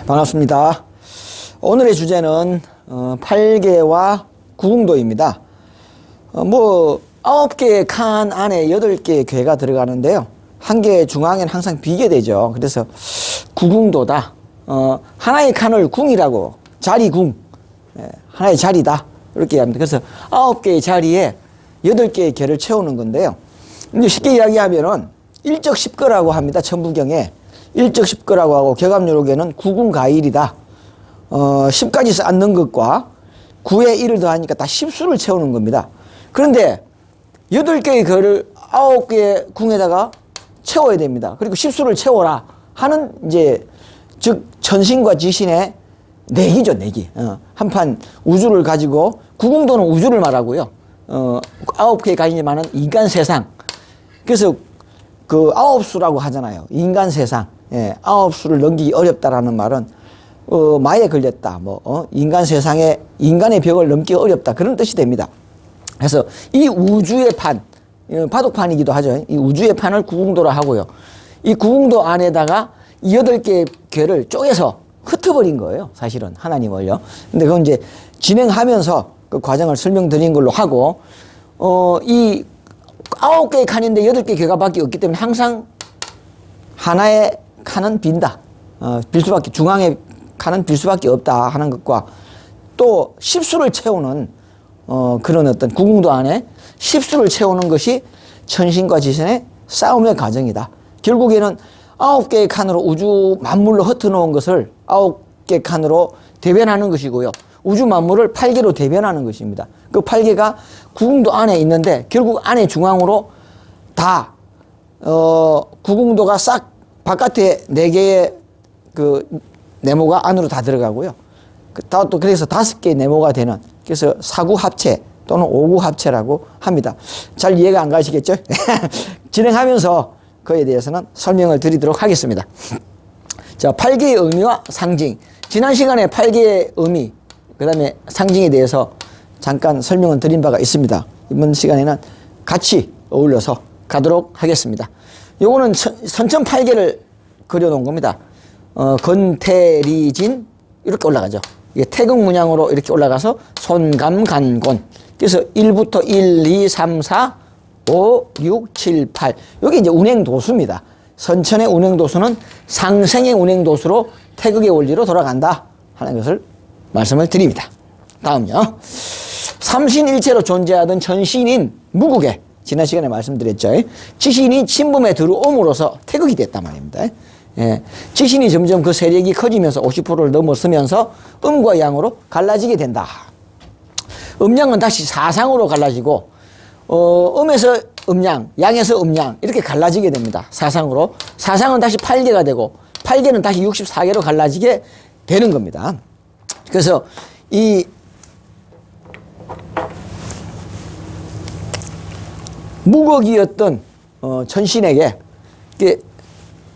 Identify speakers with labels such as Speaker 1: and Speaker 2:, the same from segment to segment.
Speaker 1: 반갑습니다. 오늘의 주제는 8개와 구궁도입니다. 9개의 칸 안에 8개의 괴가 들어가는데요. 한 개의 중앙에는 항상 비게 되죠. 그래서 구궁도다. 하나의 칸을 궁이라고, 자리궁, 하나의 자리다, 이렇게 합니다. 그래서 9개의 자리에 8개의 괴를 채우는 건데요. 이제 쉽게 이야기하면은 일적 십거라고 합니다. 천부경에 일적 십거라고 하고, 격압요록에는 구궁가일이다. 10까지 쌓는 것과 9에 1을 더하니까 다 10수를 채우는 겁니다. 그런데 8개의 거를 9개의 궁에다가 채워야 됩니다. 그리고 10수를 채워라 하는, 이제 즉 천신과 지신의 내기죠, 내기. 한판 우주를 가지고, 구궁도는 우주를 말하고요. 9개의 가진이 많은 인간 세상. 그래서 그 9수라고 하잖아요. 인간 세상. 9수를 넘기기 어렵다라는 말은 마에 걸렸다, 인간 세상에 인간의 벽을 넘기 어렵다, 그런 뜻이 됩니다. 그래서 이 우주의 판, 바둑판이기도 하죠. 이 우주의 판을 구궁도라 하고요. 이 구궁도 안에다가 8개의 괴를 쪼개서 흩어버린 거예요, 사실은 하나님을요. 근데 그건 이제 진행하면서 그 과정을 설명드린 걸로 하고, 이 9개의 칸인데 8개의 괴가 밖에 없기 때문에 항상 하나의 칸은 빈다. 빌 수밖에, 중앙에 칸은 빌 수밖에 없다 하는 것과, 또 10수를 채우는 그런 어떤 구궁도 안에 10수를 채우는 것이 천신과 지신의 싸움의 과정이다. 결국에는 9개의 칸으로 우주 만물로 흩어놓은 것을 9개 칸으로 대변하는 것이고요. 우주 만물을 8개로 대변하는 것입니다. 그 8개가 구궁도 안에 있는데, 결국 안에 중앙으로 다 구궁도가 싹 바깥에 4개의 그 네모가 안으로 다 들어가고요. 또 그래서 5개의 네모가 되는, 그래서 사구 합체 또는 오구 합체라고 합니다. 잘 이해가 안 가시겠죠? 진행하면서 그에 대해서는 설명을 드리도록 하겠습니다. 자, 8개의 의미와 상징. 지난 시간에 8개의 의미, 그 다음에 상징에 대해서 잠깐 설명을 드린 바가 있습니다. 이번 시간에는 같이 어울려서 가도록 하겠습니다. 요거는 선천 8개를 그려놓은 겁니다. 건태리진 이렇게 올라가죠. 이게 태극 문양으로 이렇게 올라가서 손감간곤. 그래서 1부터 1, 2, 3, 4, 5, 6, 7, 8. 여기 이제 운행도수입니다. 선천의 운행도수는 상생의 운행도수로 태극의 원리로 돌아간다 하는 것을 말씀을 드립니다. 다음요. 삼신일체로 존재하던 전신인 무국에, 지난 시간에 말씀드렸죠. 지신이 침범에 들어옴으로써 태극이 됐단 말입니다. 지신이 점점 그 세력이 커지면서 50%를 넘어서면서 음과 양으로 갈라지게 된다. 음양은 다시 사상으로 갈라지고, 음에서 음양, 양에서 음양, 이렇게 갈라지게 됩니다. 사상으로. 사상은 다시 8개가 되고, 8개는 다시 64개로 갈라지게 되는 겁니다. 그래서 이 무극이었던 전신에게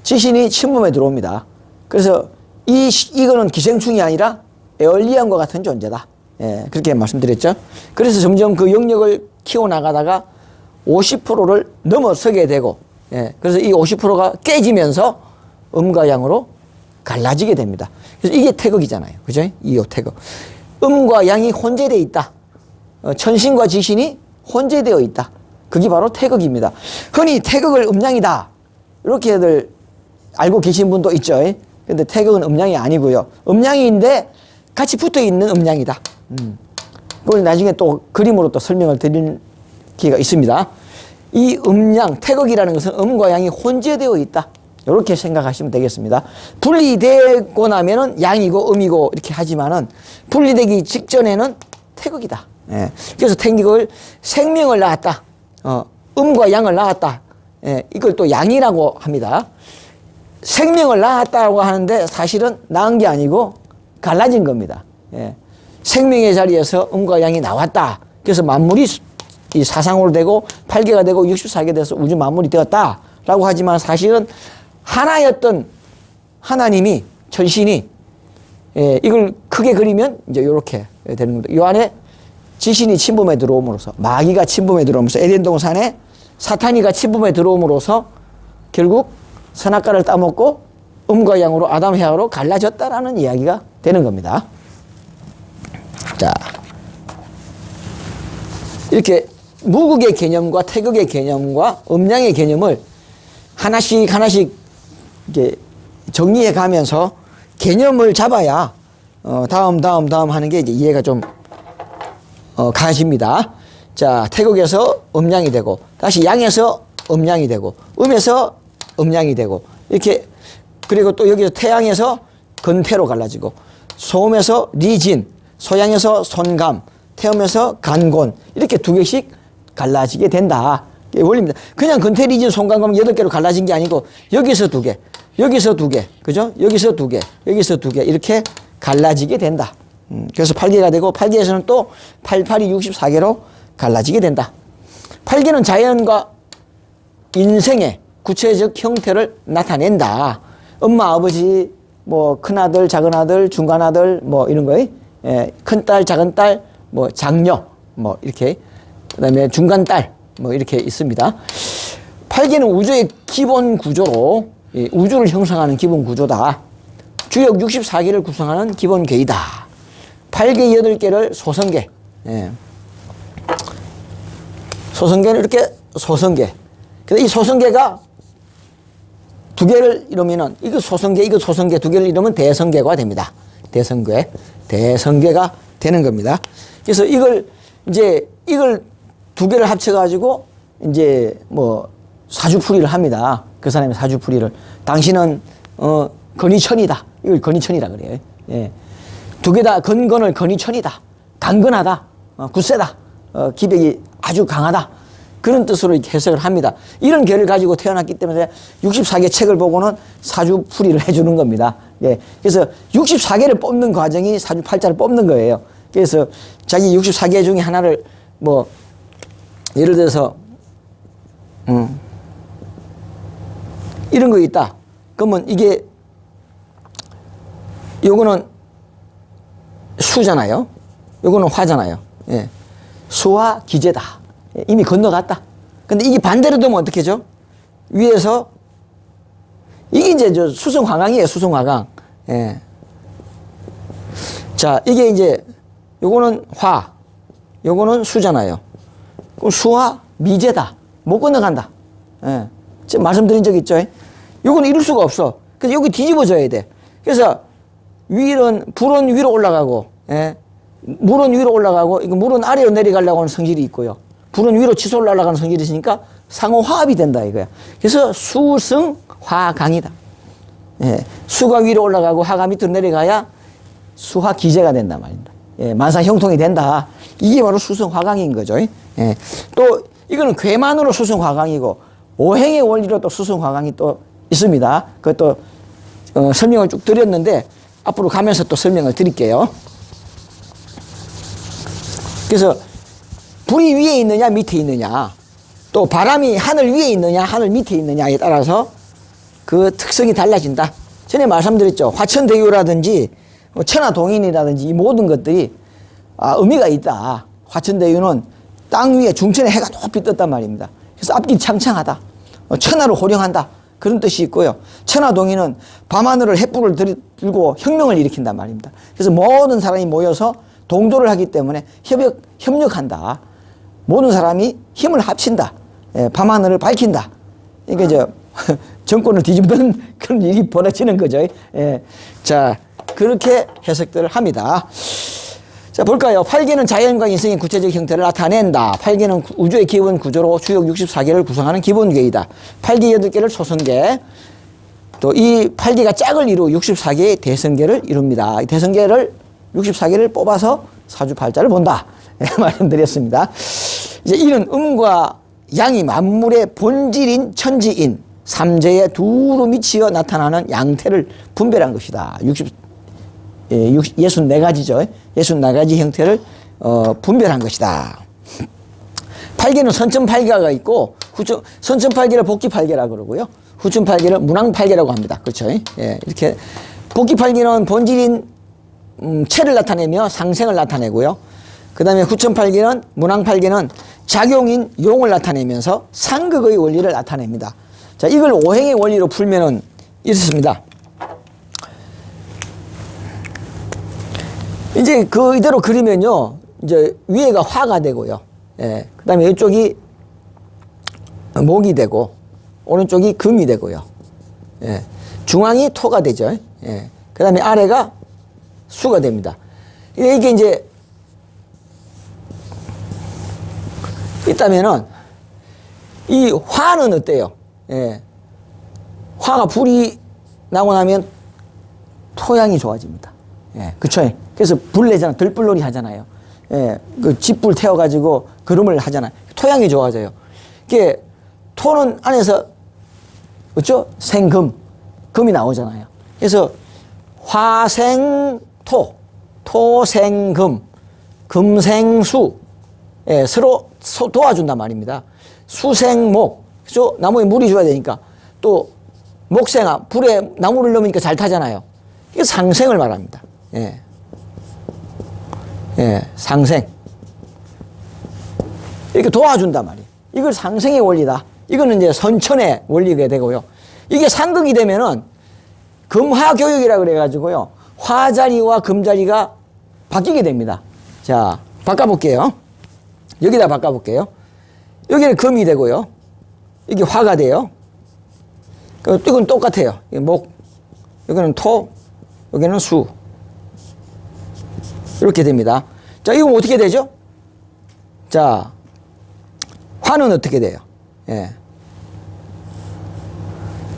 Speaker 1: 지신이 침범에 들어옵니다. 그래서 이거는 기생충이 아니라 에얼리안과 같은 존재다. 그렇게 말씀드렸죠. 그래서 점점 그 영역을 키워나가다가 50%를 넘어서게 되고, 그래서 이 50%가 깨지면서 음과 양으로 갈라지게 됩니다. 그래서 이게 태극이잖아요. 그죠? 이 태극. 음과 양이 혼재되어 있다. 천신과 지신이 혼재되어 있다. 그게 바로 태극입니다. 흔히 태극을 음양이다, 이렇게들 알고 계신 분도 있죠. 근데 태극은 음양이 아니고요. 음양인데 같이 붙어 있는 음양이다. 그걸 나중에 또 그림으로 또 설명을 드릴 기회가 있습니다. 이 음양, 태극이라는 것은 음과 양이 혼재되어 있다, 이렇게 생각하시면 되겠습니다. 분리되고 나면은 양이고 음이고 이렇게 하지만은, 분리되기 직전에는 태극이다. 그래서 태극을 생명을 낳았다. 음과 양을 낳았다. 이걸 또 양이라고 합니다. 생명을 낳았다고 하는데 사실은 낳은 게 아니고 갈라진 겁니다. 생명의 자리에서 음과 양이 나왔다. 그래서 만물이 이 사상으로 되고 8개가 되고 64개 돼서 우주 만물이 되었다라고 하지만, 사실은 하나였던 하나님이, 천신이, 이걸 크게 그리면 이제 이렇게 되는 겁니다. 이 안에 지신이 침범에 들어옴으로써, 마귀가 침범에 들어오면서, 에덴 동산에 사탄이가 침범에 들어옴으로써 결국 선악과를 따먹고 음과 양으로 아담 해하로 갈라졌다라는 이야기가 되는 겁니다. 자, 이렇게 무극의 개념과 태극의 개념과 음양의 개념을 하나씩 하나씩 이렇게 정리해 가면서 개념을 잡아야 다음 하는 게 이제 이해가 좀 가집니다. 자, 태극에서 음양이 되고 다시 양에서 음양이 되고 음에서 음양이 되고 이렇게, 그리고 또 여기서 태양에서 근태로 갈라지고 소음에서 리진, 소양에서 손감, 태음에서 간곤, 이렇게 두 개씩 갈라지게 된다. 이게 원리입니다. 그냥 근태, 리진, 손감, 8개로 갈라진 게 아니고 여기서 2개, 여기서 2개, 그죠? 여기서 2개, 여기서 2개 이렇게 갈라지게 된다. 그래서 8개가 되고 8개에서는 또 8, 8이 64개로 갈라지게 된다. 8개는 자연과 인생의 구체적 형태를 나타낸다. 엄마, 아버지, 뭐 큰아들, 작은아들, 중간아들, 뭐 이런 거에 큰딸, 작은딸, 뭐 장녀, 뭐 이렇게, 그다음에 중간딸, 뭐 이렇게 있습니다. 8개는 우주의 기본 구조로 우주를 형성하는 기본 구조다. 주역 64개를 구성하는 기본 계이다. 8개, 8개를 소성계. 소성계는 이렇게 소성계. 근데 이 소성계가 2개를 이루면은 이거 소성계, 이거 소성계 2개를 이루면 대성계가 됩니다. 대성계. 대성계가 되는 겁니다. 그래서 이걸 2개를 합쳐가지고 이제 뭐 사주풀이를 합니다. 그 사람의 사주풀이를. 당신은 건의천이다. 이걸 건의천이라 그래요. 예. 2개 다 건건을 건의천이다. 강건하다. 굳세다. 기백이 아주 강하다. 그런 뜻으로 이렇게 해석을 합니다. 이런 계를 가지고 태어났기 때문에 64개 책을 보고는 사주풀이를 해주는 겁니다. 예. 그래서 64개를 뽑는 과정이 사주팔자를 뽑는 거예요. 그래서 자기 64개 중에 하나를 뭐 예를 들어서 이런 거 있다. 그러면 이게 요거는 수잖아요. 요거는 화잖아요. 예. 수화 기재다. 예. 이미 건너갔다. 근데 이게 반대로 되면 어떻게 하죠? 위에서 이게 이제 저 수성화강이에요. 수성화강. 예. 자, 이게 이제 요거는 화, 요거는 수잖아요. 그럼 수화 미재다. 못 건너간다. 예. 제가 말씀드린 적 있죠? 요거는 이룰 수가 없어. 그래서 여기 뒤집어져야 돼. 그래서 불은 위로 올라가고, 예. 물은 위로 올라가고, 이거 물은 아래로 내려가려고 하는 성질이 있고요. 불은 위로 치솟아 올라가는 성질이 있으니까 상호 화합이 된다 이거야. 그래서 수승화강이다. 예. 수가 위로 올라가고 화가 밑으로 내려가야 수화 기재가 된단 말입니다. 예. 만사 형통이 된다. 이게 바로 수승화강인 거죠. 예. 또 이거는 괴만으로 수승화강이고 오행의 원리로 또 수승화강이 또 있습니다. 그것도 설명을 쭉 드렸는데 앞으로 가면서 또 설명을 드릴게요. 그래서 불이 위에 있느냐 밑에 있느냐, 또 바람이 하늘 위에 있느냐 하늘 밑에 있느냐에 따라서 그 특성이 달라진다. 전에 말씀드렸죠. 화천대유라든지 천하동인이라든지 이 모든 것들이 의미가 있다. 화천대유는 땅 위에 중천에 해가 높이 떴단 말입니다. 그래서 앞길이 창창하다. 천하를 호령한다. 그런 뜻이 있고요. 천하동인은 밤하늘을 햇불을 들고 혁명을 일으킨단 말입니다. 그래서 모든 사람이 모여서 동조를 하기 때문에 협력한다. 모든 사람이 힘을 합친다. 예, 밤하늘을 밝힌다. 이게 정권을 뒤집는 그런 일이 벌어지는 거죠. 예. 자, 그렇게 해석들을 합니다. 자, 볼까요? 8개는 자연과 인생의 구체적 형태를 나타낸다. 8개는 우주의 기본 구조로 주역 64개를 구성하는 기본계이다. 8개, 8개를 소성계. 또 이 8개가 짝을 이루 64개의 대성계를 이룹니다. 이 대성계를 64개를 뽑아서 사주팔자를 본다. 말씀드렸습니다. 이제 이는 음과 양이 만물의 본질인 천지인 삼재의 두루 미치어 나타나는 양태를 분별한 것이다. 64가지죠. 64가지 형태를 분별한 것이다. 8개는 선천팔계가 있고 선천팔계를 복기팔계라고 그러고요. 후천팔계를 문왕팔계라고 합니다. 그렇죠? 예, 이렇게 복기팔계는 본질인 체를 나타내며 상생을 나타내고요. 그 다음에 후천팔계는 문왕팔계는 작용인 용을 나타내면서 상극의 원리를 나타냅니다. 자, 이걸 오행의 원리로 풀면은 이렇습니다. 이제 그 이대로 그리면요, 이제 위에가 화가 되고요. 예. 그 다음에 이쪽이 목이 되고, 오른쪽이 금이 되고요. 예. 중앙이 토가 되죠. 예. 그 다음에 아래가 수가 됩니다. 이게 이제 있다면은 이 화는 어때요? 예. 화가 불이 나고 나면 토양이 좋아집니다. 예. 그쵸? 그래서 불 내잖아. 들불놀이 하잖아요. 예. 그 집불 태워가지고 그름을 하잖아요. 토양이 좋아져요. 이게 토는 안에서 그렇죠? 생금, 금이 나오잖아요. 그래서 화생토, 토생금, 금생수, 예, 서로 도와준단 말입니다. 수생목, 그죠? 나무에 물이 줘야 되니까. 또 목생아, 불에 나무를 넣으니까 잘 타잖아요. 이게 상생을 말합니다. 예. 예, 상생. 이렇게 도와준단 말이에요. 이걸 상생의 원리다. 이거는 이제 선천의 원리가 되고요. 이게 상극이 되면은 금화교육이라 그래가지고요. 화자리와 금자리가 바뀌게 됩니다. 자, 바꿔볼게요. 여기다 바꿔볼게요. 여기는 금이 되고요. 이게 화가 돼요. 이건 똑같아요. 목, 여기는 토, 여기는 수. 이렇게 됩니다. 자, 이건 어떻게 되죠? 자, 화는 어떻게 돼요? 예.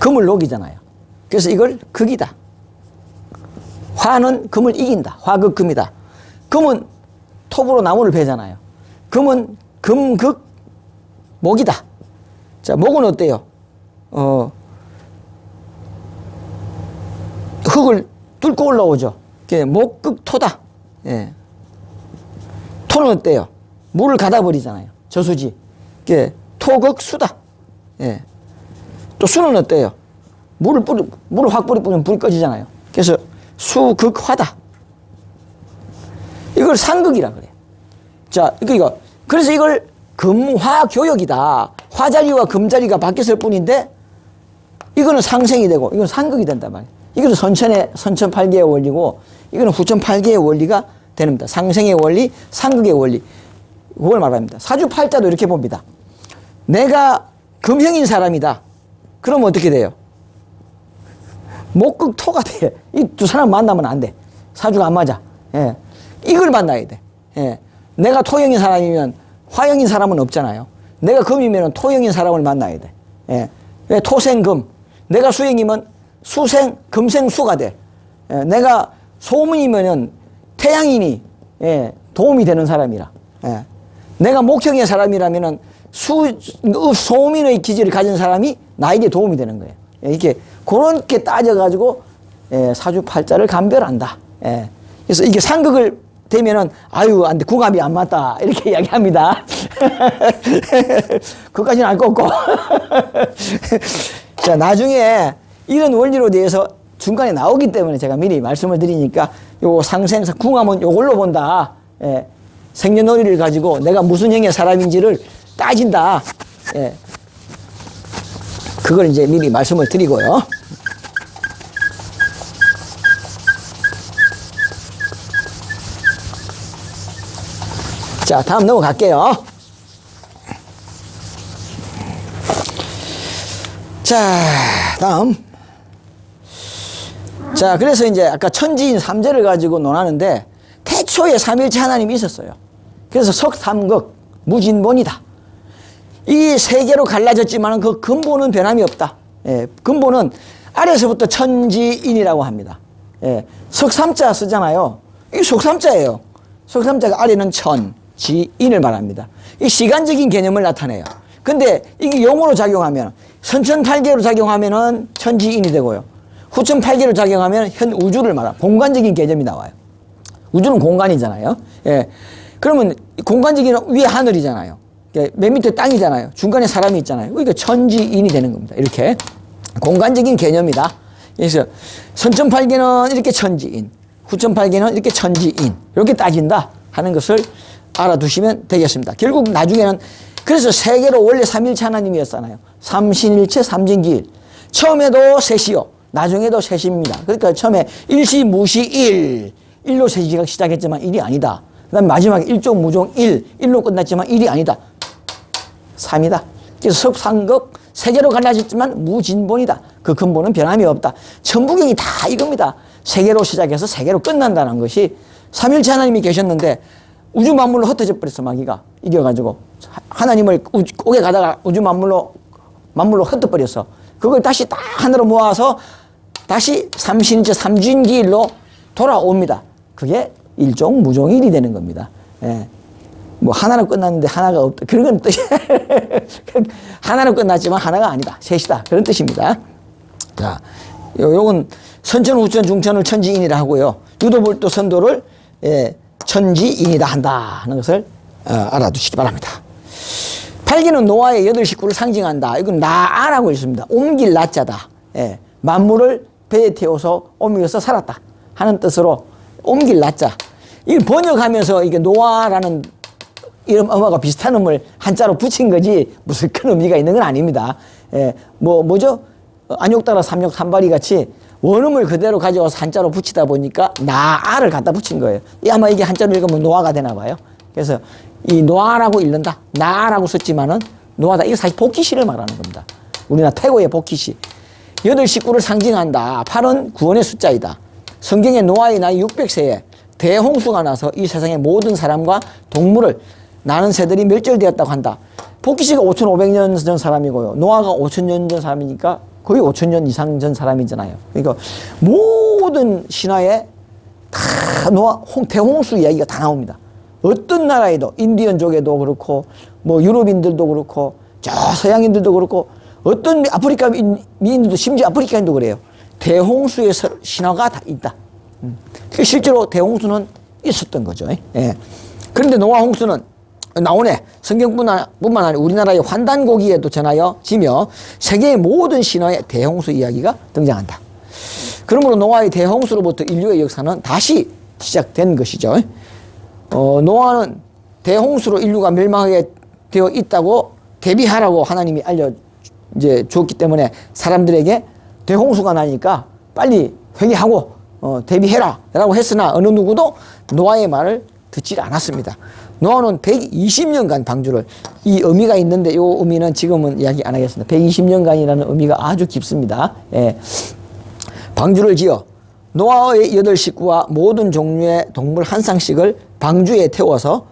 Speaker 1: 금을 녹이잖아요. 그래서 이걸 극이다. 화는 금을 이긴다. 화극금이다. 금은 톱으로 나무를 베잖아요. 금은 금극 목이다. 자, 목은 어때요? 흙을 뚫고 올라오죠. 목극토다. 예. 토는 어때요? 물을 가다 버리잖아요. 저수지. 토극수다. 예. 또 수는 어때요? 물을 확 뿌리면 불이 꺼지잖아요. 그래서 수극화다. 이걸 상극이라 그래요. 자, 그래서 이걸 금화교역이다. 화자리와 금자리가 바뀌었을 뿐인데, 이거는 상생이 되고, 이건 상극이 된단 말이에요. 이것도 선천팔계의 원리고, 이거는 후천팔계의 원리가 됩니다. 상생의 원리, 상극의 원리. 그걸 말합니다. 사주팔자도 이렇게 봅니다. 내가 금형인 사람이다. 그러면 어떻게 돼요? 목극토가 돼. 이 두 사람 만나면 안 돼. 사주가 안 맞아. 예. 이걸 만나야 돼. 예. 내가 토형인 사람이면 화형인 사람은 없잖아요. 내가 금이면 토형인 사람을 만나야 돼. 예. 왜 토생금. 내가 수형이면 수생, 금생수가 돼. 예. 내가 소문이면은 태양인이 예. 도움이 되는 사람이라. 예. 내가 목형의 사람이라면은 소민의 기질을 가진 사람이 나에게 도움이 되는 거예요. 예. 이렇게 그렇게 따져가지고 예. 사주팔자를 감별한다. 예. 그래서 이게 상극을 되면은 아유 안 돼, 궁합이 안 맞다 이렇게 이야기합니다. 그것까지는 알 거 없고. 자, 나중에 이런 원리로 대해서 중간에 나오기 때문에 제가 미리 말씀을 드리니까 요 상생사 궁합은 요걸로 본다. 예. 생년월일을 가지고 내가 무슨 형의 사람인지를 따진다. 예. 그걸 이제 미리 말씀을 드리고요. 자, 다음 넘어갈게요. 자, 다음. 자, 그래서 이제 아까 천지인 삼재를 가지고 논하는데 태초에 삼일체 하나님이 있었어요. 그래서 석삼극, 무진본이다. 이 세 개로 갈라졌지만 그 근본은 변함이 없다. 예, 근본은 아래서부터 천지인이라고 합니다. 예, 석삼자 쓰잖아요. 이 석삼자예요. 석삼자가 아래는 천, 지인을 말합니다. 이 시간적인 개념을 나타내요. 근데 이게 용어로 작용하면 선천팔계로 작용하면은 천지인이 되고요. 후천팔계로 작용하면 현 우주를 말합니다. 공간적인 개념이 나와요. 우주는 공간이잖아요. 예. 그러면 공간적인 위에 하늘이잖아요. 맨 밑에 땅이잖아요. 중간에 사람이 있잖아요. 그러니까 천지인이 되는 겁니다. 이렇게 공간적인 개념이다. 그래서 선천팔계는 이렇게 천지인, 후천팔계는 이렇게 천지인 이렇게 따진다 하는 것을 알아두시면 되겠습니다. 결국 나중에는 그래서 세계로 원래 삼일체 하나님이었잖아요. 삼신일체 삼진기일. 처음에도 셋이요. 나중에도 셋입니다. 그러니까 처음에 일시 무시 일 일로 세지가 시작했지만 일이 아니다. 그 다음에 마지막에 일종, 무종, 일로 끝났지만 일이 아니다. 3이다. 그래서 섭상급, 세계로 갈라졌지만 무진본이다. 그 근본은 변함이 없다. 천부경이 다 이겁니다. 세계로 시작해서 세계로 끝난다는 것이 삼일체 하나님이 계셨는데 우주 만물로 흩어져 버렸어. 마귀가 이겨가지고 하나님을 오게 가다가 우주 만물로 흩어버렸어. 그걸 다시 다 하나로 모아서 다시 삼신체 삼진기일로 돌아옵니다. 그게 일종 무종일이 되는 겁니다. 예. 뭐 하나로 끝났는데 하나가 없다. 그런 뜻이 하나로 끝났지만 하나가 아니다. 셋이다. 그런 뜻입니다. 자, 요건 선천, 후천, 중천을 천지인이라 하고요. 유도불도 선도를 천지인이다 한다 하는 것을 알아두시기 바랍니다. 팔기는 노아의 8식구를 상징한다. 이건 나아라고 있습니다. 옮길 나자다. 만물을 배에 태워서 옮겨서 살았다 하는 뜻으로 옮길 나자. 이걸 번역하면서 이게 노아라는 이름 엄마가 비슷한 음을 한자로 붙인 거지 무슨 큰 의미가 있는 건 아닙니다. 뭐죠? 안욕따라 삼욕 삼발이 같이 원음을 그대로 가져와서 한자로 붙이다 보니까 나아를 갖다 붙인 거예요. 아마 이게 한자로 읽으면 노아가 되나 봐요. 그래서 이 노아라고 읽는다. 나아라고 썼지만은 노아다. 이거 사실 복희시를 말하는 겁니다. 우리나라 태고의 복희시. 8식구를 상징한다. 8은 구원의 숫자이다. 성경에 노아의 나이 600세에 대홍수가 나서 이 세상의 모든 사람과 동물을 나는 새들이 멸절되었다고 한다. 복희시가 5,500년 전 사람이고요. 노아가 5,000년 전 사람이니까 거의 5,000년 이상 전 사람이잖아요. 그러니까 모든 신화에 다 대홍수 이야기가 다 나옵니다. 어떤 나라에도 인디언족에도 그렇고 뭐 유럽인들도 그렇고 저 서양인들도 그렇고 어떤 아프리카 미인들도 심지어 아프리카인도 그래요. 대홍수의 신화가 다 있다. 실제로 대홍수는 있었던 거죠. 그런데 노아 홍수는 나오네. 성경뿐만 아니라 우리나라의 환단고기에도 전하여 지며 세계의 모든 신화에 대홍수 이야기가 등장한다. 그러므로 노아의 대홍수로부터 인류의 역사는 다시 시작된 것이죠. 노아는 대홍수로 인류가 멸망하게 되어 있다고 대비하라고 하나님이 주었기 때문에 사람들에게 대홍수가 나니까 빨리 회개하고 대비해라 라고 했으나 어느 누구도 노아의 말을 듣지 않았습니다. 노아는 120년간 방주를, 이 의미가 있는데 이 의미는 지금은 이야기 안 하겠습니다. 120년간이라는 의미가 아주 깊습니다. 방주를 지어 노아의 8식구와 모든 종류의 동물 한 쌍씩을 방주에 태워서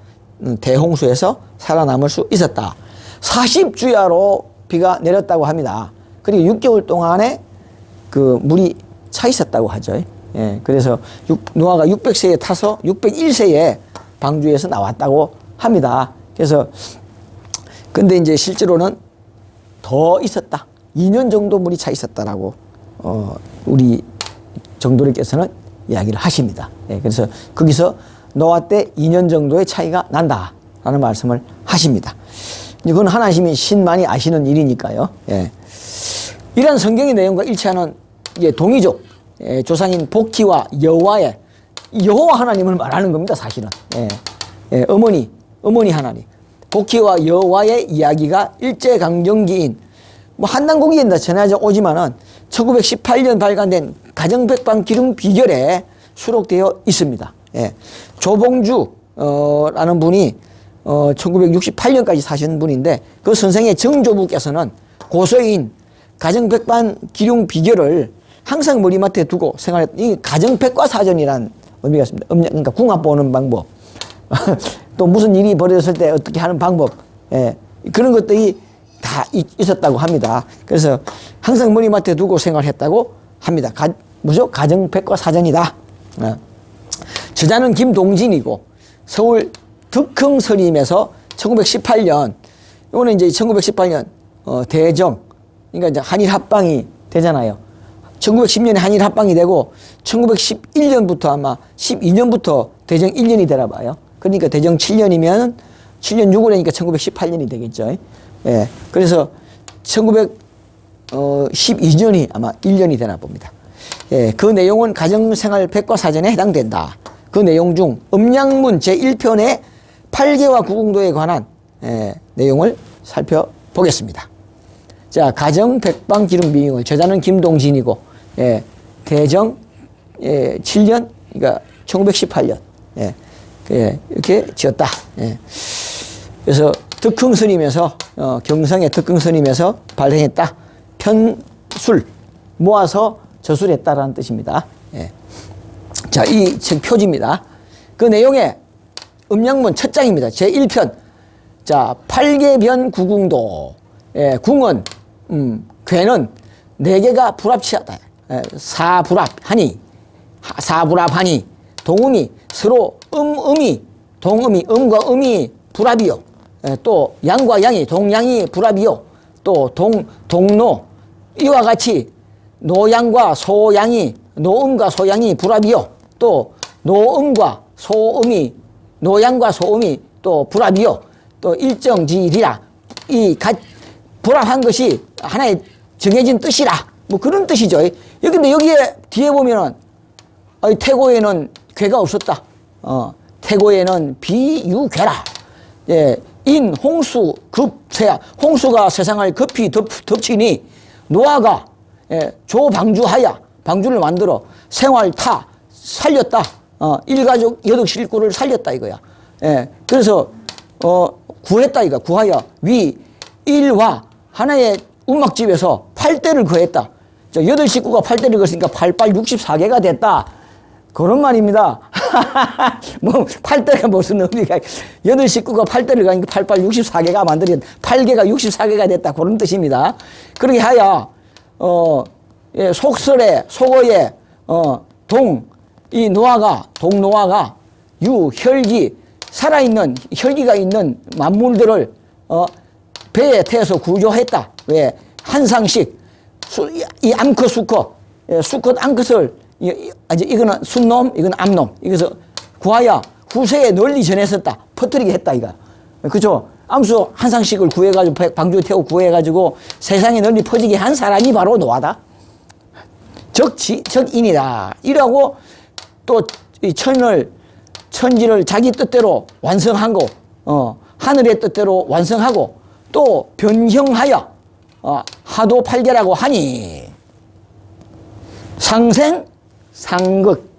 Speaker 1: 대홍수에서 살아남을 수 있었다. 40주야로 비가 내렸다고 합니다. 그리고 6개월 동안에 그 물이 차 있었다고 하죠. 그래서 노아가 600세에 타서 601세에 방주에서 나왔다고 합니다. 그래서 근데 이제 실제로는 더 있었다. 2년 정도 물이 차 있었다라고 우리 정도님께서는 이야기를 하십니다. 그래서 거기서 노아 때 2년 정도의 차이가 난다라는 말씀을 하십니다. 이건 하나님이 신만이 아시는 일이니까요. 이런 성경의 내용과 일치하는 동이족 조상인 복희와 여호와의 여호와 하나님을 말하는 겁니다. 사실은 어머니 하나님 복희와 여호와의 이야기가 일제강점기인 뭐 한단고기에 전해져 오지만은 1918년 발간된 가정백반 기름 비결에 수록되어 있습니다. 조봉주 라는 분이 1968년까지 사신 분인데 그 선생의 정조부께서는 고서인 가정백반 기름 비결을 항상 머리맡에 두고 생활했던 이 가정백과사전이라는 의미가 있습니다. 그러니까 궁합 보는 방법 또 무슨 일이 벌어졌을 때 어떻게 하는 방법 그런 것들이 다 있었다고 합니다. 그래서 항상 머리맡에 두고 생활했다고 합니다. 가정백과사전이다. 저자는 김동진이고 서울 덕흥서림에서 1918년 이거는 이제 1918년 대정 그러니까 이제 한일 합방이 되잖아요. 1910년에 한일 합방이 되고 1911년부터 아마 12년부터 대정 1년이 되나 봐요. 그러니까 대정 7년이면 7년 6월이니까 1918년이 되겠죠. 그래서 1912년이 아마 1년이 되나 봅니다. 그 내용은 가정생활 백과사전에 해당된다. 그 내용 중 음양문 제1편의 8개와 구궁도에 관한 내용을 살펴보겠습니다. 자, 가정 백방 기름 비용을 저자는 김동진이고 대정 7년 그러니까 1918년. 예. 예, 이렇게 지었다. 예. 그래서 덕흥스님에서 경성의 덕흥스님에서 발행했다. 편술 모아서 저술했다라는 뜻입니다. 예. 자, 이 책 표지입니다. 그 내용에 음양문 첫 장입니다. 제1편. 자, 팔계변 구궁도. 예, 궁은 괴는 네 개가 불합치하다. 예, 사불합하니 동음이 서로 음이 동음이 음과 음이 불합이요. 예, 또 양과 양이 동양이 불합이요. 또 동노 이와 같이 노양과 소양이 노음과 소양이 불합이요. 또 노양과 소음이 또 불합이요. 또 일정지리라 이 불합한 것이 하나의 정해진 뜻이라 뭐 그런 뜻이죠. 근데 여기에 뒤에 보면은 태고에는 괴가 없었다. 태고에는 비유괴라. 예, 인 홍수 급세야. 홍수가 세상을 급히 덮치니 노아가 조방주하야 방주를 만들어 생활타 살렸다. 일가족 여덕실구를 살렸다 이거야. 예, 그래서 구했다 이거. 구하여 위 일화 하나의 운막집에서 8대를 구했다. 저 8식구가 8대를 구했으니까 88 64개가 됐다. 그런 말입니다. 뭐 8대가 무슨 의미가 8식구가 8대를 가니까 88 64개가 만들어진 8개가 64개가 됐다. 그런 뜻입니다. 그렇게 하여 예, 속설에 속어에 이 동노아가 유혈기 살아있는 혈기가 있는 만물들을 배에 태워서 구조했다. 왜? 한상씩 이 암컷 수컷 수컷 암컷을 이거는 순놈 이건 암놈 이것을 구하여 후세에 널리 전했었다. 퍼뜨리게 했다 이거. 그죠? 암수 한 상씩을 구해가지고 방주에 태워 구해가지고 세상에 널리 퍼지게 한 사람이 바로 노아다. 적인이다. 이라고 또 이 천지를 자기 뜻대로 완성하고 하늘의 뜻대로 완성하고 또 변형하여 하도 팔계라고 하니 상생 상극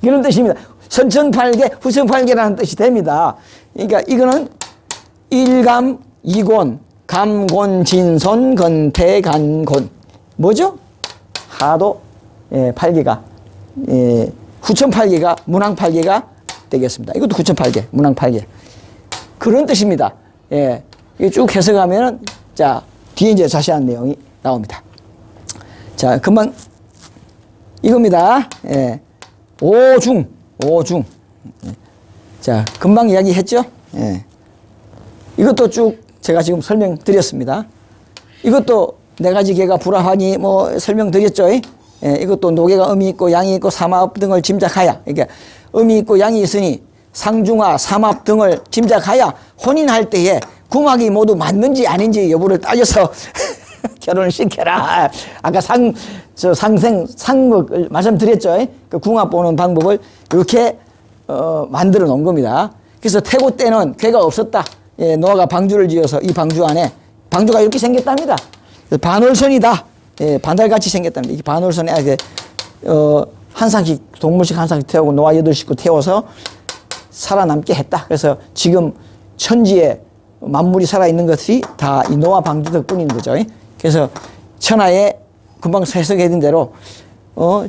Speaker 1: 이런 뜻입니다. 선천팔계 후천팔계라는 뜻이 됩니다. 그러니까 이거는 일감 이곤 감곤 진손 건태 간곤 뭐죠? 하도 팔계가 후천팔계가 문왕팔계가 되겠습니다. 이것도 후천팔계 문왕팔계 그런 뜻입니다. 예, 쭉 해석하면은 자 뒤에 이제 자세한 내용이 나옵니다. 자 금방 이겁니다. 예, 오중 자 금방 이야기했죠. 예. 이것도 쭉 제가 지금 설명드렸습니다. 이것도 네 가지 개가 불합하니 뭐 설명드렸죠. 예, 이것도 노개가 음이 있고 양이 있고 삼합 등을 짐작하여 이게 음이 있고 양이 있으니 상중하 삼합 등을 짐작하여 혼인할 때에 궁합이 모두 맞는지 아닌지 여부를 따져서 결혼을 시켜라. 아까 상생 상극을 말씀드렸죠. 그 궁합 보는 방법을 이렇게 만들어 놓은 겁니다. 그래서 태고 때는 괴가 없었다. 예, 노아가 방주를 지어서 이 방주 안에 방주가 이렇게 생겼답니다. 반월선이다. 예, 반달같이 생겼답니다. 이 반월선에 한 상씩 동물씩 한 상씩 태우고 노아 8식구 태워서 살아남게 했다. 그래서 지금 천지에 만물이 살아있는 것이 다 이 노아 방주 덕분인 거죠. 그래서 천하에 금방 해석해준 대로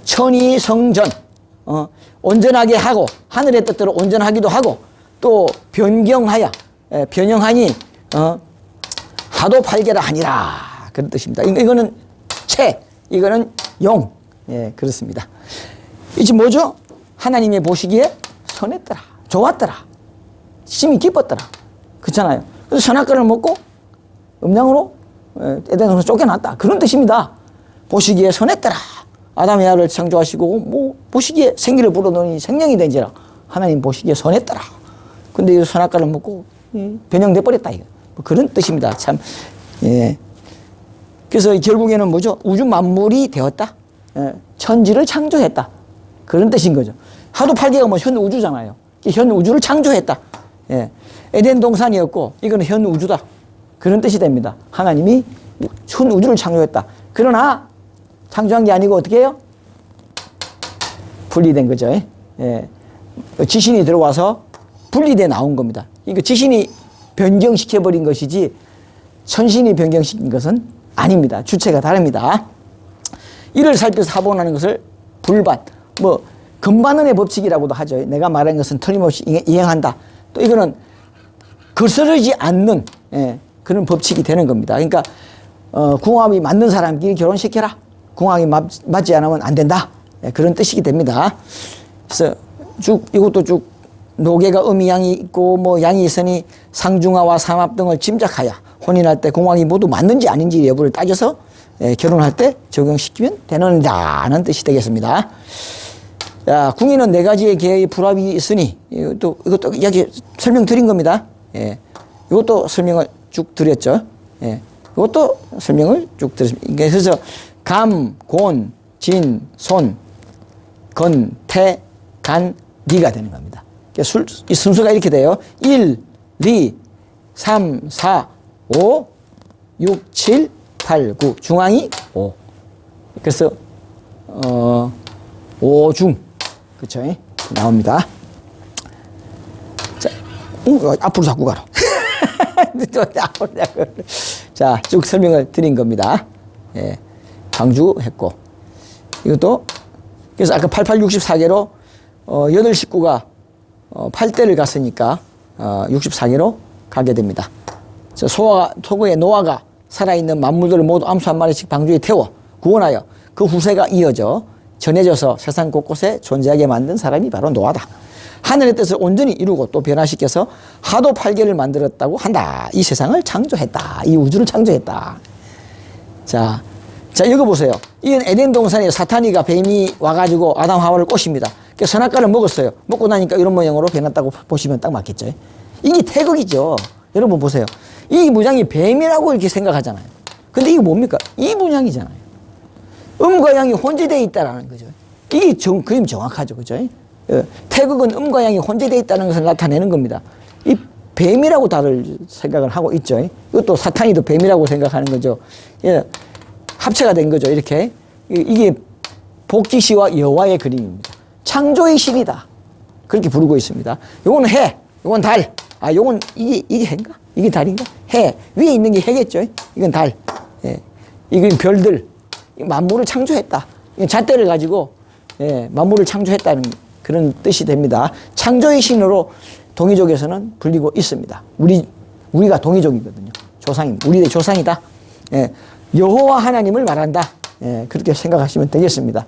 Speaker 1: 천이 성전 온전하게 하고 하늘의 뜻대로 온전하기도 하고 또 변경하여 변형하니 하도 팔계라 하니라 그런 뜻입니다. 이거는 이거는 용 그렇습니다. 이게 뭐죠? 하나님의 보시기에 선했더라 좋았더라 심히 기뻤더라 그렇잖아요. 그래서 선악과를 먹고 음양으로 에덴에서 쫓겨났다 그런 뜻입니다. 보시기에 선했더라. 아담 야를 창조하시고 뭐 보시기에 생기를 불어넣으니 생명이 된지라 하나님 보시기에 선했더라. 근데 이 선악과를 먹고 변형돼 버렸다 이거 뭐 그런 뜻입니다. 참 예. 그래서 결국에는 뭐죠? 우주 만물이 되었다. 예. 천지를 창조했다. 그런 뜻인 거죠. 하도 팔계가 뭐 현 우주잖아요. 현 우주를 창조했다. 예. 에덴 동산이었고 이거는 현 우주다. 그런 뜻이 됩니다. 하나님이 현 우주를 창조했다. 그러나 창조한 게 아니고 어떻게 해요? 분리된 거죠. 예, 지신이 들어와서 분리돼 나온 겁니다. 이거 지신이 변경시켜버린 것이지 천신이 변경시킨 것은 아닙니다. 주체가 다릅니다. 이를 살펴서 사본하는 것을 불반, 뭐 금반원의 법칙이라고도 하죠. 내가 말한 것은 틀림없이 이행한다. 또 이거는 거스르지 않는 그런 법칙이 되는 겁니다. 그러니까 궁합이 맞는 사람끼리 결혼시켜라. 궁합이 맞지 않으면 안 된다. 그런 뜻이 됩니다. 그래서 이것도 쭉 노계가 음이 양이 있고 뭐 양이 있으니 상중하와 삼합 등을 짐작하여 혼인할 때 궁합이 모두 맞는지 아닌지 여부를 따져서 결혼할 때 적용시키면 되는다는 뜻이 되겠습니다. 자, 궁의는 네 가지의 계의 불합이 있으니 이것도 이야기 설명드린 겁니다. 예. 이것도 설명을 쭉 드렸죠. 예. 이것도 설명을 쭉 드렸습니다. 그래서 감, 곤, 진, 손, 건, 태, 간, 니가 되는 겁니다. 이 순서가 이렇게 돼요. 1, 2, 3, 4, 5, 6, 7, 8, 9. 중앙이 5. 그래서 5중. 그쵸? 나옵니다. 자, 앞으로 자꾸 가라. 자, 쭉 설명을 드린 겁니다. 예, 강주했고. 이것도, 그래서 아까 8864개로, 8식구가 8대를 갔으니까, 64개로 가게 됩니다. 소구의 노아가 살아있는 만물들을 모두 암수 한 마리씩 방주에 태워 구원하여 그 후세가 이어져 전해져서 세상 곳곳에 존재하게 만든 사람이 바로 노아다. 하늘의 뜻을 온전히 이루고 또 변화시켜서 하도 8개를 만들었다고 한다. 이 세상을 창조했다. 이 우주를 창조했다. 자, 이거 보세요. 이건 에덴 동산에 사탄이가 뱀이 와가지고 아담 하와를 꼬십니다. 그러니까 선악과를 먹었어요. 먹고 나니까 이런 모양으로 변했다고 보시면 딱 맞겠죠. 이게 태극이죠. 여러분 보세요. 이 문양이 뱀이라고 이렇게 생각하잖아요. 근데 이게 뭡니까? 이 문양이잖아요. 음과 양이 혼재되어 있다는 거죠. 이게 그림 정확하죠. 그죠? 태극은 음과 양이 혼재되어 있다는 것을 나타내는 겁니다. 이 뱀이라고 다들 생각을 하고 있죠. 이것도 사탄이도 뱀이라고 생각하는 거죠. 예, 합체가 된 거죠. 이렇게. 이게 복지시와 여와의 그림입니다. 창조의 신이다. 그렇게 부르고 있습니다. 요건 해, 요건 달. 요건 이게 해인가? 이게 달인가? 해. 위에 있는 게 해겠죠. 이건 달. 예. 이건 별들. 만물을 창조했다. 잣대를 가지고 만물을 창조했다는 그런 뜻이 됩니다. 창조의 신으로 동이족에서는 불리고 있습니다. 우리가 동이족이거든요. 조상입니다. 우리의 조상이다. 여호와 하나님을 말한다. 그렇게 생각하시면 되겠습니다.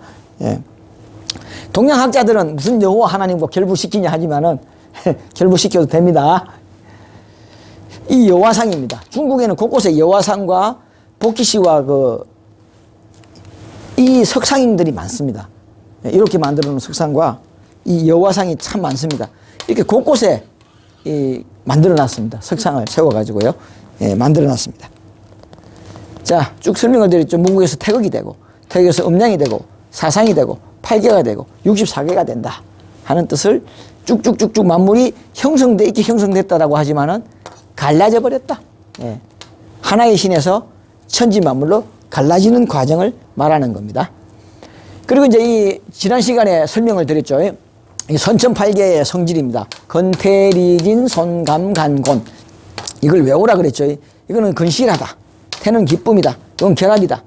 Speaker 1: 동양학자들은 무슨 여호와 하나님과 결부시키냐 하지만은 결부시켜도 됩니다. 이 여화상입니다. 중국에는 곳곳에 여화상과 복기시와 이 석상인들이 많습니다. 이렇게 만들어 놓은 석상과 이 여화상이 참 많습니다. 이렇게 곳곳에 만들어 놨습니다. 석상을 세워가지고요. 만들어 놨습니다. 자, 쭉 설명을 드렸죠. 문국에서 태극이 되고, 태극에서 음양이 되고, 사상이 되고, 8개가 되고, 64개가 된다 하는 뜻을 쭉쭉쭉쭉 만물이 이렇게 형성됐다라고 하지만은 갈라져 버렸다. 하나의 신에서 천지 만물로 갈라지는 과정을 말하는 겁니다. 그리고 이제 이 지난 시간에 설명을 드렸죠. 이 선천팔계의 성질입니다. 건태리진 손감간곤. 이걸 외우라 그랬죠. 이거는 건실하다. 태는 기쁨이다. 이건 결합이다.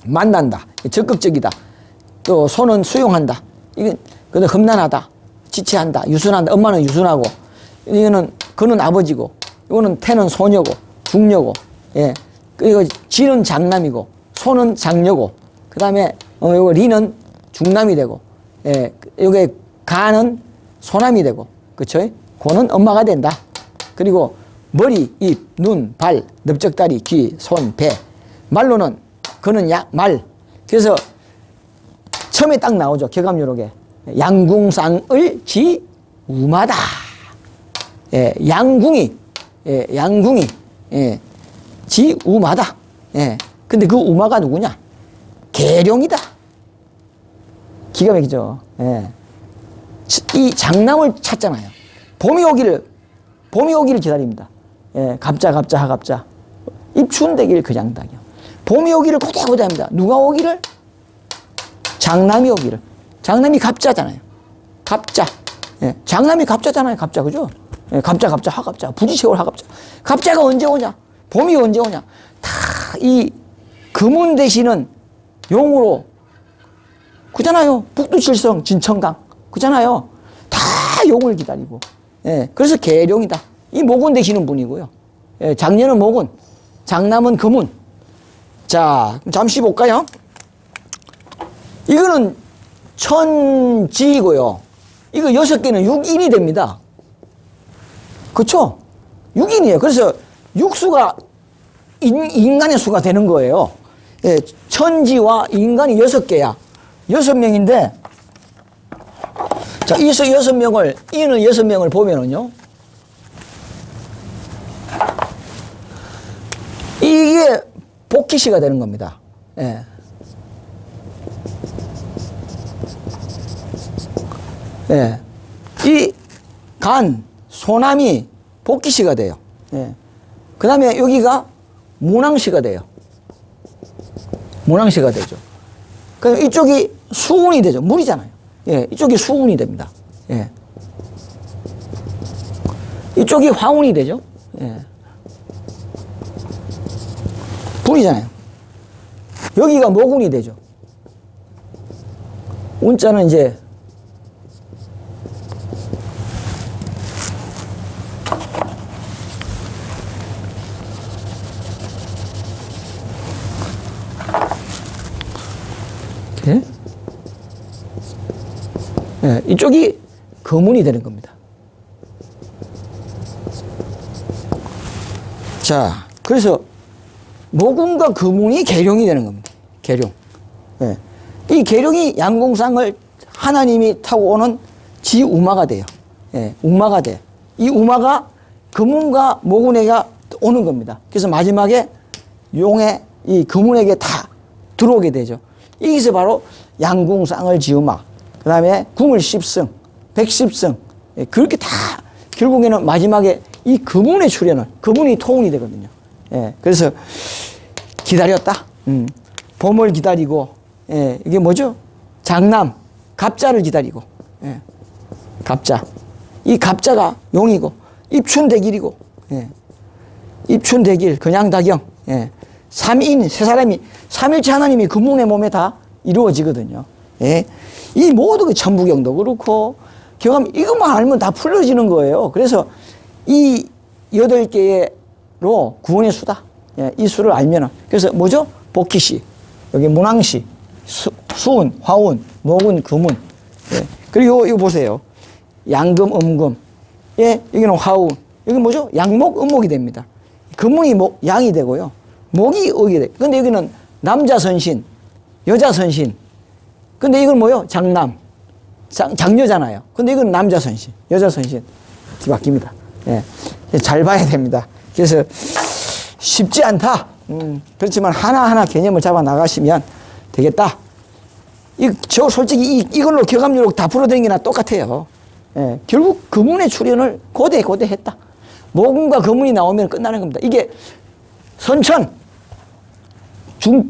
Speaker 1: 만난다. 적극적이다. 또 손은 수용한다. 이건 험난하다. 지체한다. 유순한다. 엄마는 유순하고. 그는 아버지고. 이거는 태는 소녀고. 중녀고. 그리고 지는 장남이고. 소는 장녀고. 그 다음에 요거 리는 중남이 되고. 요게 가는 소남이 되고. 그쵸? 고는 엄마가 된다. 그리고 머리, 입, 눈, 발, 넓적다리, 귀, 손, 배. 말로는 그는 말. 그래서 처음에 딱 나오죠. 격암요록에. 양궁상을 지우마다. 양궁이 지우마다. 근데 그 우마가 누구냐? 계룡이다. 기가 막히죠. 이 장남을 찾잖아요. 봄이 오기를 기다립니다. 갑자, 하갑자. 입춘 되기를 그냥 당겨. 봄이 오기를 고대고대합니다. 누가 오기를? 장남이 오기를. 장남이 갑자잖아요. 갑자. 예, 장남이 갑자잖아요. 갑자, 그죠? 예, 갑자, 하갑자. 부지세월 하갑자. 갑자가 언제 오냐? 봄이 언제 오냐? 다 이 금운 되시는 용으로, 그잖아요. 북두칠성, 진천강. 그잖아요. 다 용을 기다리고. 예, 그래서 계룡이다. 이 목운 되시는 분이고요. 예, 장녀는 목운, 장남은 금운. 자, 잠시 볼까요? 이거는 천지이고요. 이거 6개는 6인이 됩니다. 그쵸? 6인이에요. 그래서 육수가 인간의 수가 되는 거예요. 예, 천지와 인간이 6개야. 6명인데, 자, 이 6명을, 이는 6명을 보면은요, 이게 복희씨가 되는 겁니다. 예. 예. 이 간, 소남이 복희씨가 돼요. 예. 그 다음에 여기가 문왕씨가 돼요. 문왕씨가 되죠. 그럼 이쪽이 수운이 되죠. 물이잖아요. 예. 이쪽이 수운이 됩니다. 예. 이쪽이 화운이 되죠. 예. 불이잖아요. 여기가 모군이 되죠. 운자는 이제 이렇게, 예, 이쪽이 거문이 되는 겁니다. 자, 그래서 모군과 거문이 계룡이 되는 겁니다. 계룡. 예. 이 계룡이 양궁상을 하나님이 타고 오는 지우마가 돼요. 예, 우마가 돼. 이 우마가 거문과 모군에게 오는 겁니다. 그래서 마지막에 용의 이 거문에게 다 들어오게 되죠. 여기서 바로 양궁상을 지우마, 그 다음에 궁을 10승, 110승, 예, 그렇게 다 결국에는 마지막에 이 거문의 출현을, 거문이 토운이 되거든요. 예, 그래서 기다렸다. 봄을 기다리고, 예, 이게 뭐죠? 장남, 갑자를 기다리고, 예, 갑자. 이 갑자가 용이고, 입춘대길이고, 예, 입춘대길, 근양다경, 예, 3인, 세 사람이, 삼일체 하나님이 금운의 몸에 다 이루어지거든요. 예, 이 모든 그 천부경도 그렇고, 경험, 이것만 알면 다 풀어지는 거예요. 그래서 이 8개로 구원의 수다. 예, 이 수를 알면은. 그래서 뭐죠? 복희씨, 여기 문왕씨, 수운, 화운, 목운, 금운. 예. 그리고 이거 보세요. 양금, 음금. 예, 여기는 화운. 여기 뭐죠? 양목, 음목이 됩니다. 금운이 양이 되고요. 목이 을이 돼. 근데 여기는 남자 선신, 여자 선신. 근데 이건 뭐요? 장남. 장녀잖아요. 근데 이건 남자 선신, 여자 선신. 이렇게 바뀝니다. 예. 잘 봐야 됩니다. 그래서 쉽지 않다. 그렇지만 하나하나 개념을 잡아 나가시면 되겠다. 저 솔직히 이걸로 교감료로 다 풀어드린 게나 똑같아요. 예. 결국 금운의 출현을 고대 했다. 모군과 금운이 나오면 끝나는 겁니다. 이게 선천,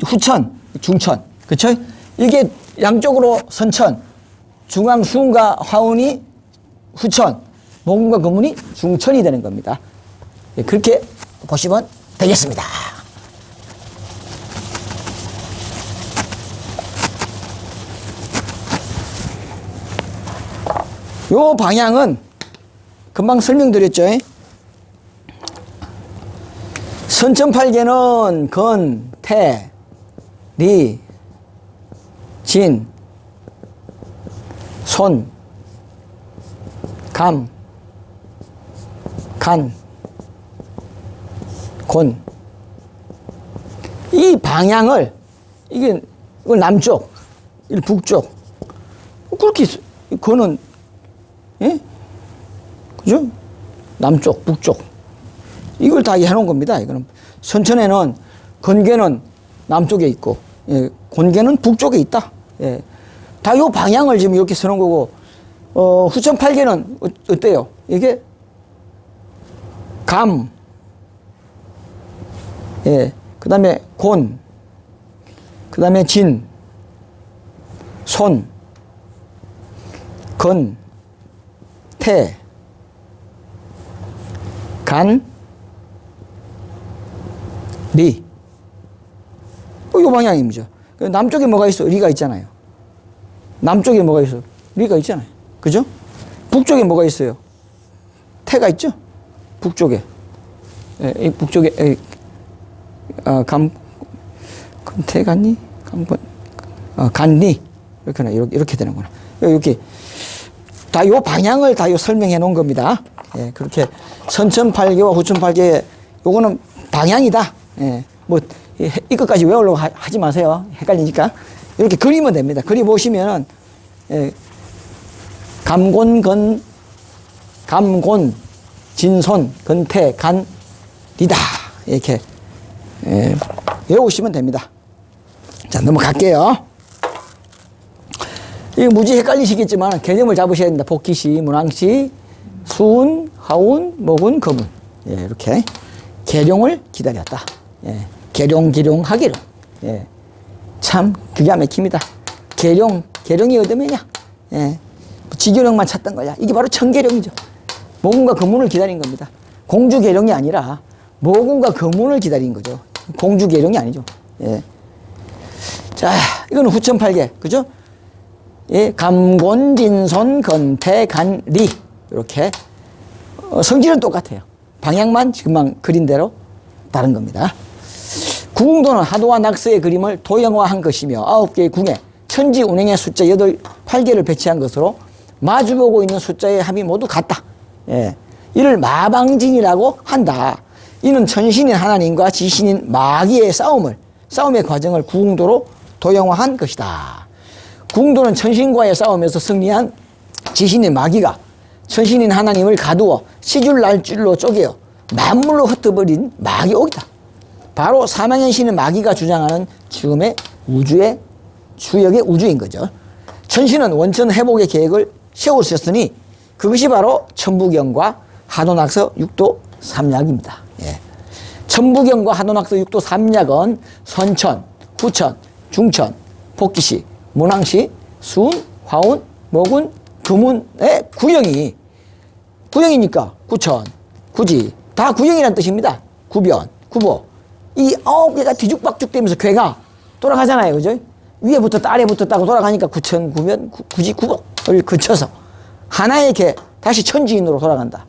Speaker 1: 후천, 중천. 그쵸? 이게 양쪽으로 선천, 중앙 수운과 화운이 후천, 모군과 금운이 중천이 되는 겁니다. 예, 그렇게 보시면 되겠습니다. 요 방향은 금방 설명드렸죠. 선천팔계는 건, 태, 리, 진, 손, 감, 간, 곤. 이 방향을, 이게 남쪽, 북쪽. 그렇게, 그거는, 예? 그죠? 남쪽, 북쪽. 이걸 다 해놓은 겁니다. 이거는. 선천에는, 건계는 남쪽에 있고, 예, 곤계는 북쪽에 있다. 예. 다 요 방향을 지금 이렇게 써놓은 거고, 후천팔계는 어때요? 이게, 감, 예, 그 다음에 곤, 그 다음에 진, 손, 건, 태, 간, 리. 이 방향입니다. 남쪽에 뭐가 있어? 리가 있잖아요. 남쪽에 뭐가 있어? 리가 있잖아요. 그죠? 북쪽에 뭐가 있어요? 태가 있죠? 북쪽에. 이 북쪽에, 태, 간니? 간니. 이렇게 되는구나. 이렇게. 다 요 방향을 다 요 설명해 놓은 겁니다. 예, 그렇게 선천팔계와 후천팔계, 요거는 방향이다. 예, 뭐, 이것까지 외우려고 하지 마세요. 헷갈리니까. 이렇게 그리면 됩니다. 그리 보시면은, 예, 감곤, 진손, 근태, 간, 리다. 이렇게, 예, 외우시면 됩니다. 자, 넘어갈게요. 이거 무지 헷갈리시겠지만 개념을 잡으셔야 됩니다. 복기시, 문왕시, 수운, 하운, 목운, 거문. 예, 이렇게 계룡을 기다렸다. 예, 계룡하기로. 예, 참 기가 막힙니다. 계룡이 어디면이야? 예, 지계룡만 찾던 거야. 이게 바로 청계룡이죠. 모군과 거문을 기다린 겁니다. 공주계룡이 아니라 모군과 거문을 기다린 거죠. 공주계룡이 아니죠. 예. 자, 이거는 후천팔계, 그죠? 예, 감곤, 진손, 건태, 간, 리. 이렇게. 성질은 똑같아요. 방향만 지금 그린 대로 다른 겁니다. 구궁도는 하도와 낙서의 그림을 도형화한 것이며 9개의 궁에 천지 운행의 숫자 8개를 배치한 것으로 마주보고 있는 숫자의 합이 모두 같다. 예. 이를 마방진이라고 한다. 이는 천신인 하나님과 지신인 마귀의 싸움의 과정을 구궁도로 도형화한 것이다. 구궁도는 천신과의 싸움에서 승리한 지신인 마귀가 천신인 하나님을 가두어 시줄 날줄로 쪼개어 만물로 흩어버린 마귀옥이다. 바로 사망의 신인 마귀가 주장하는 지금의 우주의 주역의 우주인 거죠. 천신은 원천 회복의 계획을 세우셨으니 그것이 바로 천부경과 하도낙서 육도 삼약입니다. 예. 천부경과 하도낙서 육도 삼약은 선천, 후천, 중천, 복기시, 문왕시, 수운, 화운, 목운, 금운의 구형이니까 구천, 구지 다 구형이라는 뜻입니다. 구변, 구보 이 9개가 뒤죽박죽 되면서 괴가 돌아가잖아요. 그죠? 위에 붙었다 아래 붙었다고 돌아가니까 구천, 구변, 구지, 구보를 거쳐서 하나의 개 다시 천지인으로 돌아간다.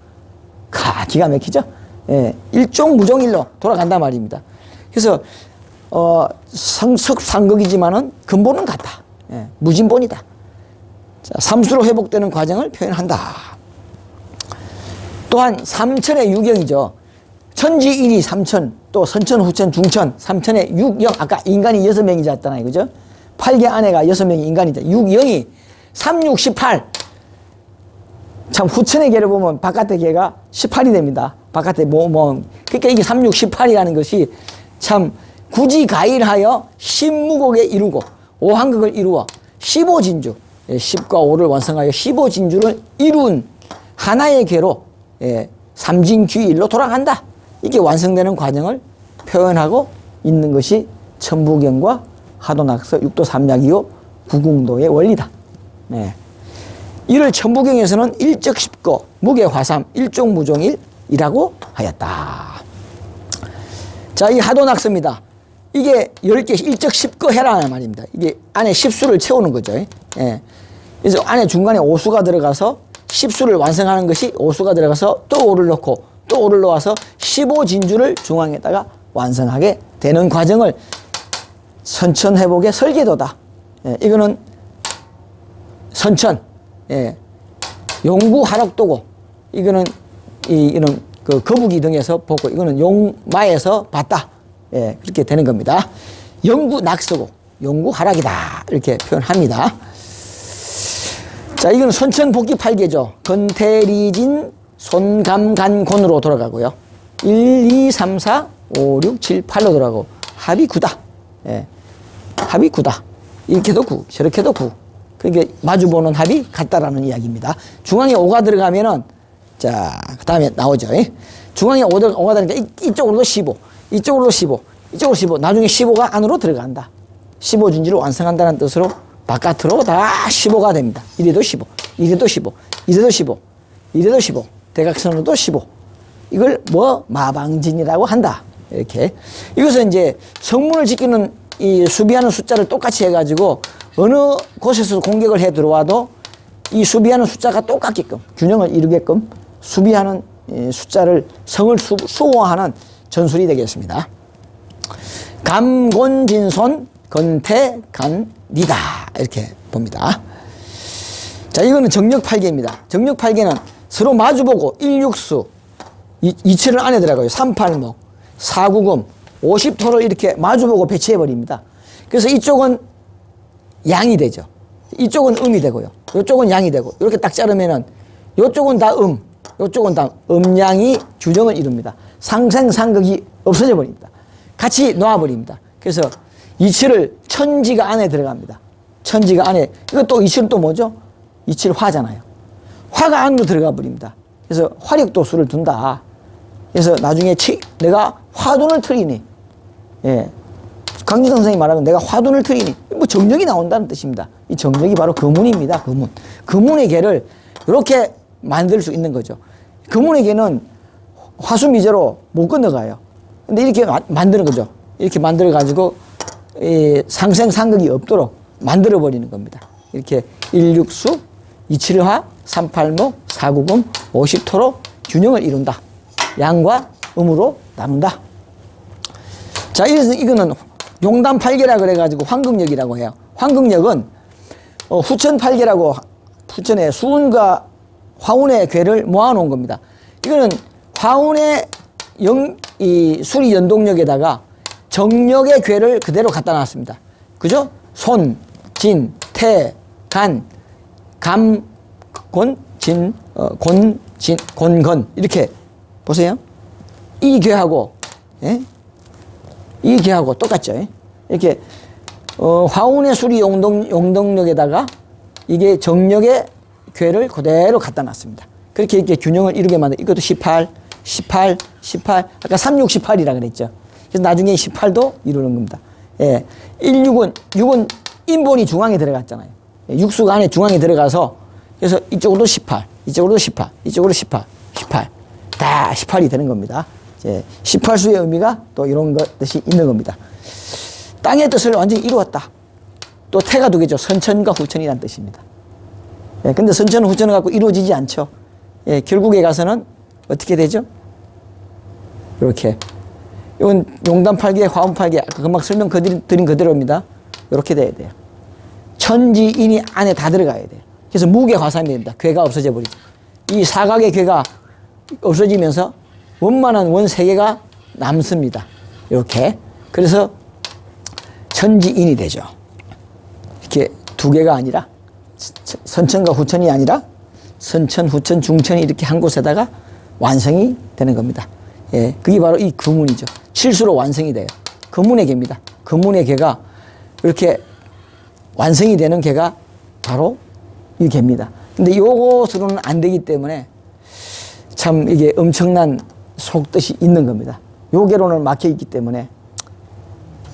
Speaker 1: 기가 막히죠? 예, 일종무종일로 돌아간단 말입니다. 그래서 성석상극이지만은 근본은 같다. 예, 무진본이다. 자, 삼수로 회복되는 과정을 표현한다. 또한 삼천의 유경이죠. 천지 일이 삼천, 또 선천, 후천, 중천, 삼천의 육영. 아까 인간이 6명이지 않았잖아요. 그죠? 8개 아내가 6명이 인간이다. 육영이 3, 6, 18. 참 후천의 개를 보면 바깥의 개가 18이 됩니다. 바깥에 그러니까 이게 3, 6, 18이라는 것이 참 구지가일하여 신무곡에 이루고 오한극을 이루어 15진주, 10과 5를 완성하여 15진주를 이룬 하나의 개로 삼진귀일로 돌아간다. 이게 완성되는 과정을 표현하고 있는 것이 천부경과 하도낙서 육도삼약이요 구궁도의 원리다. 네. 이를 천부경에서는 일적십거, 무게화삼, 일종무종일이라고 하였다. 자, 이 하도낙서입니다. 이게 10개 일적십거 해라는 말입니다. 이게 안에 십수를 채우는 거죠. 예. 그래서 안에 중간에 오수가 들어가서 십수를 완성하는 것이 오수가 들어가서 또 오를 넣고 또 오를 넣어서 15진주를 중앙에다가 완성하게 되는 과정을 선천회복의 설계도다. 예. 이거는 선천, 용구하락도고, 이거는 그 거북이 등에서 보고, 이거는 용마에서 봤다. 예, 그렇게 되는 겁니다. 영구낙서고 용구하락이다 이렇게 표현합니다. 자, 이건 선천복귀팔계죠. 건태리진 손감간곤으로 돌아가고요. 1, 2, 3, 4, 5, 6, 7, 8로 돌아가고 합이 9다. 예, 합이 9다. 이렇게도 9, 저렇게도 9. 그러니까 마주보는 합이 같다라는 이야기입니다. 중앙에 5가 들어가면은 자, 그 다음에 나오죠. 중앙에 5가 들어가니까 이쪽으로도 15. 이쪽으로 15, 이쪽으로 15, 나중에 15가 안으로 들어간다. 15진지를 완성한다는 뜻으로 바깥으로 다 15가 됩니다. 이래도 15, 이래도 15, 이래도 15. 이래도 15, 대각선으로도 15. 이걸 뭐 마방진이라고 한다. 이렇게. 이것은 이제 성문을 지키는 이 수비하는 숫자를 똑같이 해가지고 어느 곳에서 공격을 해 들어와도 이 수비하는 숫자가 똑같게끔 균형을 이루게끔 수비하는 숫자를 성을 수호하는 전술이 되겠습니다. 감곤진손 건태간니다 이렇게 봅니다. 자, 이거는 정력팔계입니다. 정력팔계는 서로 마주보고 1육수 2칠을 안에 들어가요. 3팔목 4구금 50토를 이렇게 마주보고 배치해 버립니다. 그래서 이쪽은 양이 되죠. 이쪽은 음이 되고요. 이쪽은 양이 되고 이렇게 딱 자르면은 이쪽은 다 이쪽은 다 음양이 균형을 이룹니다. 상생상극이 없어져 버립니다. 같이 놓아버립니다. 그래서 이치를 천지가 안에 들어갑니다. 천지가 안에, 이것도 이치는 또 뭐죠? 이치를 화잖아요. 화가 안으로 들어가 버립니다. 그래서 화력도수를 둔다. 그래서 나중에 내가 화둔을 틀이니, 예. 강준성 선생님이 말하면 내가 화둔을 틀이니, 뭐 정력이 나온다는 뜻입니다. 이 정력이 바로 금운입니다. 금운. 금운의 개를 이렇게 만들 수 있는 거죠. 금운의 개는 화수미제로 못 건너가요. 근데 이렇게 만드는 거죠. 이렇게 만들어가지고, 상생상극이 없도록 만들어버리는 겁니다. 이렇게 1육수, 2칠화, 3팔목, 4구금, 50토로 균형을 이룬다. 양과 음으로 나눈다. 자, 이거는 용담팔계라 그래가지고 황금역이라고 해요. 황금역은 후천팔계라고 후천에 수운과 화운의 괴를 모아놓은 겁니다. 이거는 화운의 이 수리 연동력에다가 정력의 괴를 그대로 갖다 놨습니다. 그죠? 손, 진, 태, 간, 감, 곤, 진, 곤건 이렇게 보세요. 이 괴하고, 예? 이 괴하고 똑같죠. 예? 이렇게 화운의 수리 용동력에다가 이게 정력의 괴를 그대로 갖다 놨습니다. 그렇게 이렇게 균형을 이루게 만든 이것도 18, 18, 18 아까 36, 18이라 그랬죠. 그래서 나중에 18도 이루는 겁니다. 예. 6은 인본이 중앙에 들어갔잖아요. 육수가 안에 중앙에 들어가서 그래서 이쪽으로도 18, 이쪽으로도 18, 이쪽으로 18, 18 다 18이 되는 겁니다. 18수의 의미가 또 이런 뜻이 있는 겁니다. 땅의 뜻을 완전히 이루었다. 또 태가 두 개죠. 선천과 후천이라는 뜻입니다. 예, 근데 선천은 후천을 갖고 이루어지지 않죠. 예, 결국에 가서는 어떻게 되죠? 이렇게. 이건 용담팔계, 화운팔계, 아까 금방 설명드린 그대로입니다. 이렇게 돼야 돼요. 천지인이 안에 다 들어가야 돼요. 그래서 무괴화산이 됩니다. 괴가 없어져 버리죠. 이 사각의 괴가 없어지면서 원만한 원 세 개가 남습니다. 이렇게. 그래서 천지인이 되죠. 이렇게 두 개가 아니라 선천과 후천이 아니라 선천, 후천, 중천이 이렇게 한 곳에다가 완성이 되는 겁니다. 예, 그게 바로 이 금운이죠. 칠수로 완성이 돼요. 금운의 개입니다. 금운의 개가 이렇게 완성이 되는 개가 바로 이 개입니다. 근데 요것으로는 안 되기 때문에 참 이게 엄청난 속뜻이 있는 겁니다. 요 개로는 막혀 있기 때문에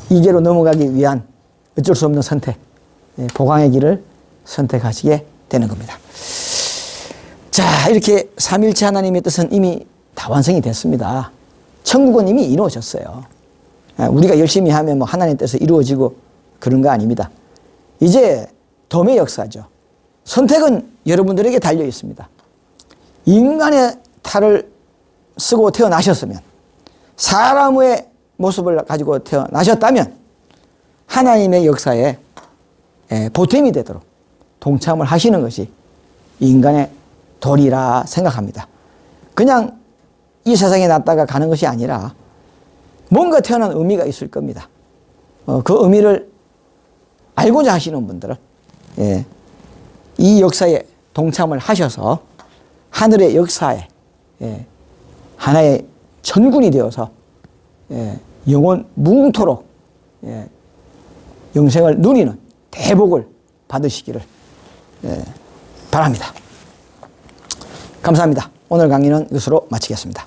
Speaker 1: 이 개로 넘어가기 위한 어쩔 수 없는 선택, 보강의 길을 선택하시게 되는 겁니다. 자, 이렇게 삼일체 하나님의 뜻은 이미 다 완성이 됐습니다. 천국은 이미 이루어졌어요. 우리가 열심히 하면 뭐 하나님의 뜻이 이루어지고 그런 거 아닙니다. 이제 덤의 역사죠. 선택은 여러분들에게 달려 있습니다. 인간의 탈을 쓰고 태어나셨으면, 사람의 모습을 가지고 태어나셨다면 하나님의 역사에 보탬이 되도록 동참을 하시는 것이 인간의 도리라 생각합니다. 그냥 이 세상에 났다가 가는 것이 아니라 뭔가 태어난 의미가 있을 겁니다. 그 의미를 알고자 하시는 분들은 이 역사에 동참을 하셔서 하늘의 역사에 하나의 전군이 되어서 영원 뭉토록 영생을 누리는 대복을 받으시기를 바랍니다. 감사합니다. 오늘 강의는 이것으로 마치겠습니다.